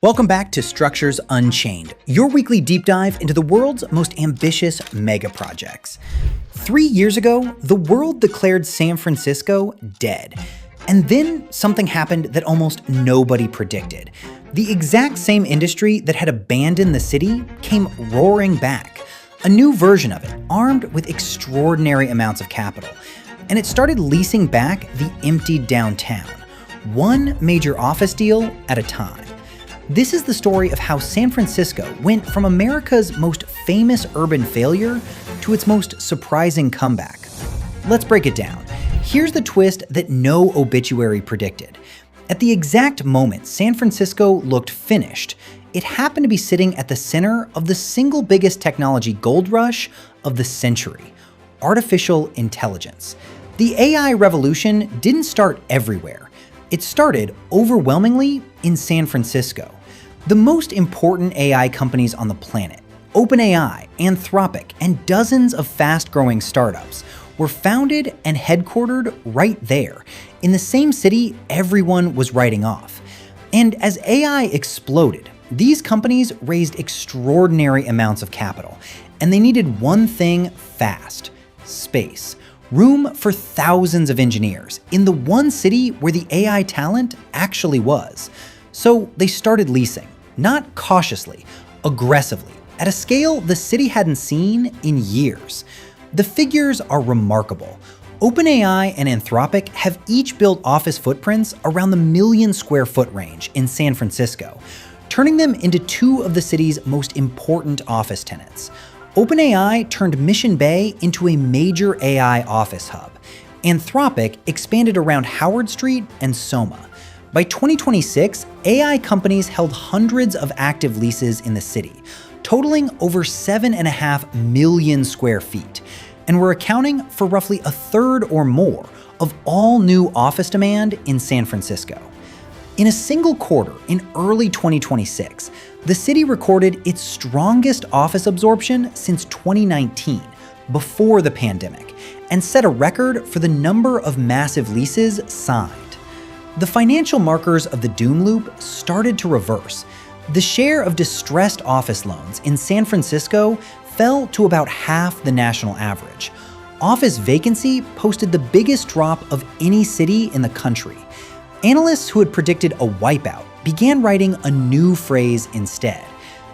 Welcome back to Structures Unchained, your weekly deep dive into the world's most ambitious mega projects. 3 years ago, the world declared San Francisco dead. And then something happened that almost nobody predicted. The exact same industry that had abandoned the city came roaring back. A new version of it, armed with extraordinary amounts of capital. And it started leasing back the emptied downtown, one major office deal at a time. This is the story of how San Francisco went from America's most famous urban failure to its most surprising comeback. Let's break it down. Here's the twist that no obituary predicted. At the exact moment San Francisco looked finished, it happened to be sitting at the center of the single biggest technology gold rush of the century: artificial intelligence. The AI revolution didn't start everywhere. It started overwhelmingly in San Francisco. The most important AI companies on the planet, OpenAI, Anthropic, and dozens of fast-growing startups, were founded and headquartered right there, in the same city everyone was writing off. And as AI exploded, these companies raised extraordinary amounts of capital, and they needed one thing fast: space. Room for thousands of engineers in the one city where the AI talent actually was. So they started leasing, not cautiously, aggressively, at a scale the city hadn't seen in years. The figures are remarkable. OpenAI and Anthropic have each built office footprints around the million square foot range in San Francisco, turning them into two of the city's most important office tenants. OpenAI turned Mission Bay into a major AI office hub. Anthropic expanded around Howard Street and Soma. By 2026, AI companies held hundreds of active leases in the city, totaling over 7.5 million square feet, and were accounting for roughly a third or more of all new office demand in San Francisco. In a single quarter in early 2026, the city recorded its strongest office absorption since 2019, before the pandemic, and set a record for the number of massive leases signed. The financial markers of the doom loop started to reverse. The share of distressed office loans in San Francisco fell to about half the national average. Office vacancy posted the biggest drop of any city in the country. Analysts who had predicted a wipeout began writing a new phrase instead: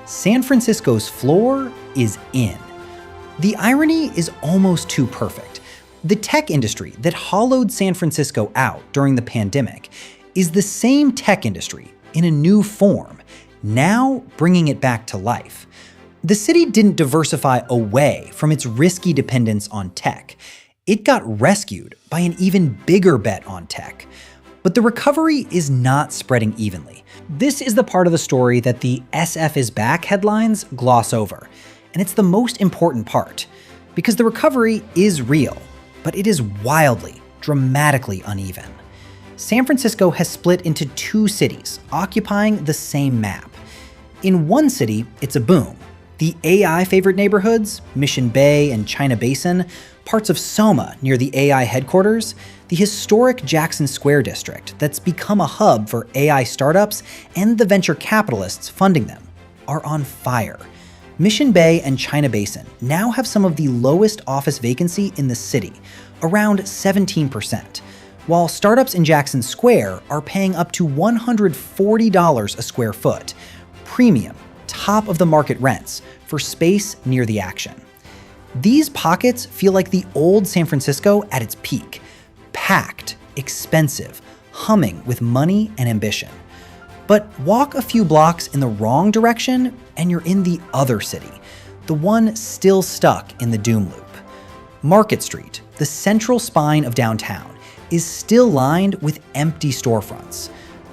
San Francisco's floor is in. The irony is almost too perfect. The tech industry that hollowed San Francisco out during the pandemic is the same tech industry in a new form, now bringing it back to life. The city didn't diversify away from its risky dependence on tech. It got rescued by an even bigger bet on tech. But the recovery is not spreading evenly. This is the part of the story that the SF is back headlines gloss over. And it's the most important part, because the recovery is real, but it is wildly, dramatically uneven. San Francisco has split into two cities, occupying the same map. In one city, it's a boom. The AI favorite neighborhoods, Mission Bay and China Basin, parts of Soma near the AI headquarters, the historic Jackson Square district that's become a hub for AI startups and the venture capitalists funding them, are on fire. Mission Bay and China Basin now have some of the lowest office vacancy in the city, around 17%, while startups in Jackson Square are paying up to $140 a square foot, premium, top of the market rents for space near the action. These pockets feel like the old San Francisco at its peak, packed, expensive, humming with money and ambition. But walk a few blocks in the wrong direction and you're in the other city, the one still stuck in the doom loop. Market Street, the central spine of downtown, is still lined with empty storefronts.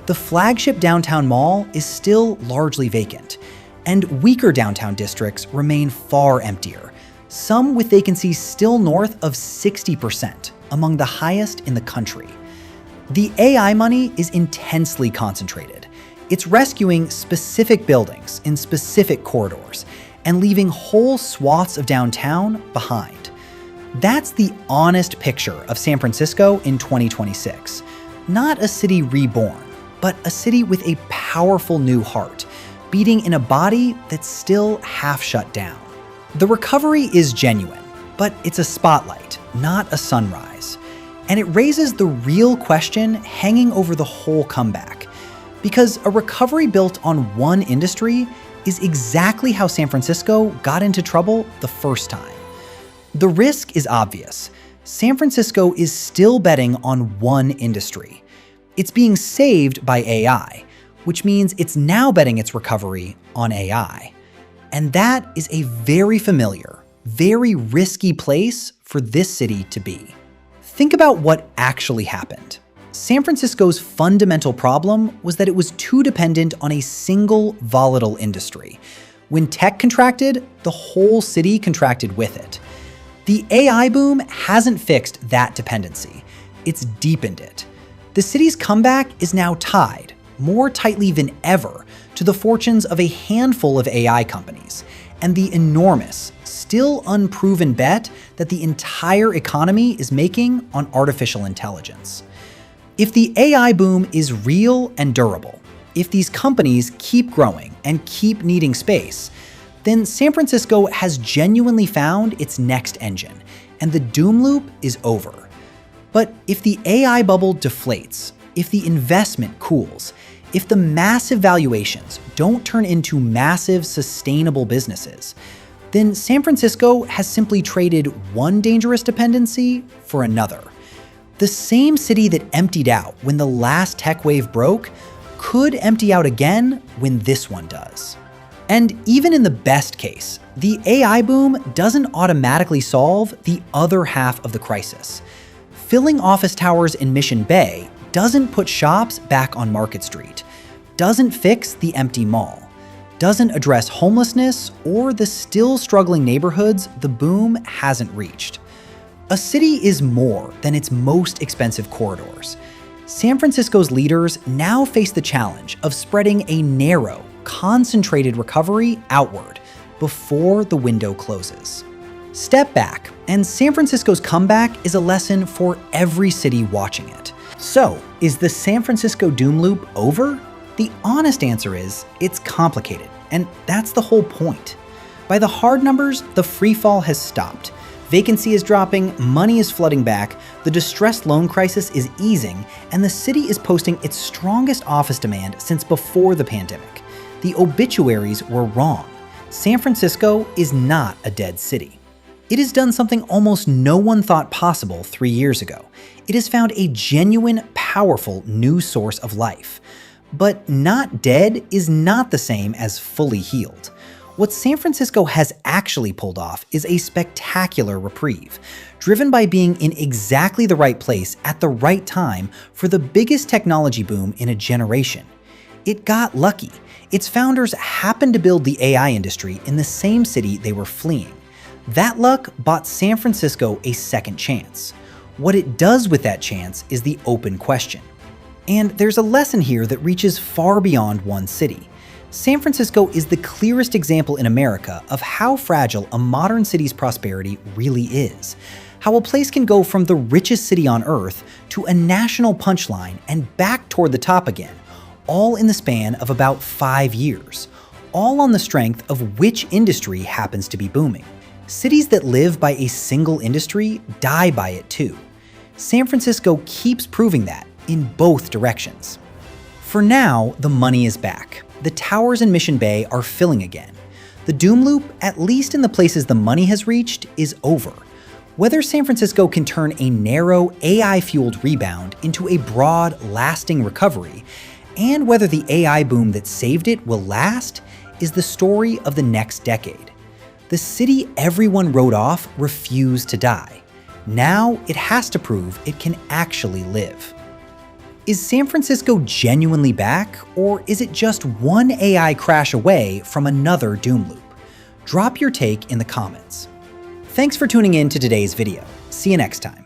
The flagship downtown mall is still largely vacant, and weaker downtown districts remain far emptier, some with vacancies still north of 60%, among the highest in the country. The AI money is intensely concentrated. It's rescuing specific buildings in specific corridors and leaving whole swaths of downtown behind. That's the honest picture of San Francisco in 2026. Not a city reborn, but a city with a powerful new heart, beating in a body that's still half shut down. The recovery is genuine, but it's a spotlight, not a sunrise. And it raises the real question hanging over the whole comeback. Because a recovery built on one industry is exactly how San Francisco got into trouble the first time. The risk is obvious. San Francisco is still betting on one industry. It's being saved by AI, which means it's now betting its recovery on AI. And that is a very familiar, very risky place for this city to be. Think about what actually happened. San Francisco's fundamental problem was that it was too dependent on a single volatile industry. When tech contracted, the whole city contracted with it. The AI boom hasn't fixed that dependency. It's deepened it. The city's comeback is now tied, more tightly than ever, to the fortunes of a handful of AI companies, and the enormous, still unproven bet that the entire economy is making on artificial intelligence. If the AI boom is real and durable, if these companies keep growing and keep needing space, then San Francisco has genuinely found its next engine, and the doom loop is over. But if the AI bubble deflates, if the investment cools, if the massive valuations don't turn into massive sustainable businesses, then San Francisco has simply traded one dangerous dependency for another. The same city that emptied out when the last tech wave broke could empty out again when this one does. And even in the best case, the AI boom doesn't automatically solve the other half of the crisis. Filling office towers in Mission Bay doesn't put shops back on Market Street, doesn't fix the empty mall, doesn't address homelessness or the still struggling neighborhoods the boom hasn't reached. A city is more than its most expensive corridors. San Francisco's leaders now face the challenge of spreading a narrow, concentrated recovery outward before the window closes. Step back, and San Francisco's comeback is a lesson for every city watching it. So, is the San Francisco doom loop over? The honest answer is, it's complicated, and that's the whole point. By the hard numbers, the free fall has stopped. Vacancy is dropping, money is flooding back, the distressed loan crisis is easing, and the city is posting its strongest office demand since before the pandemic. The obituaries were wrong. San Francisco is not a dead city. It has done something almost no one thought possible 3 years ago. It has found a genuine, powerful new source of life. But not dead is not the same as fully healed. What San Francisco has actually pulled off is a spectacular reprieve, driven by being in exactly the right place at the right time for the biggest technology boom in a generation. It got lucky. Its founders happened to build the AI industry in the same city they were fleeing. That luck bought San Francisco a second chance. What it does with that chance is the open question. And there's a lesson here that reaches far beyond one city. San Francisco is the clearest example in America of how fragile a modern city's prosperity really is. How a place can go from the richest city on earth to a national punchline and back toward the top again, all in the span of about 5 years, all on the strength of which industry happens to be booming. Cities that live by a single industry die by it too. San Francisco keeps proving that in both directions. For now, the money is back. The towers in Mission Bay are filling again. The doom loop, at least in the places the money has reached, is over. Whether San Francisco can turn a narrow, AI-fueled rebound into a broad, lasting recovery, and whether the AI boom that saved it will last, is the story of the next decade. The city everyone wrote off refused to die. Now it has to prove it can actually live. Is San Francisco genuinely back, or is it just one AI crash away from another doom loop? Drop your take in the comments. Thanks for tuning in to today's video. See you next time.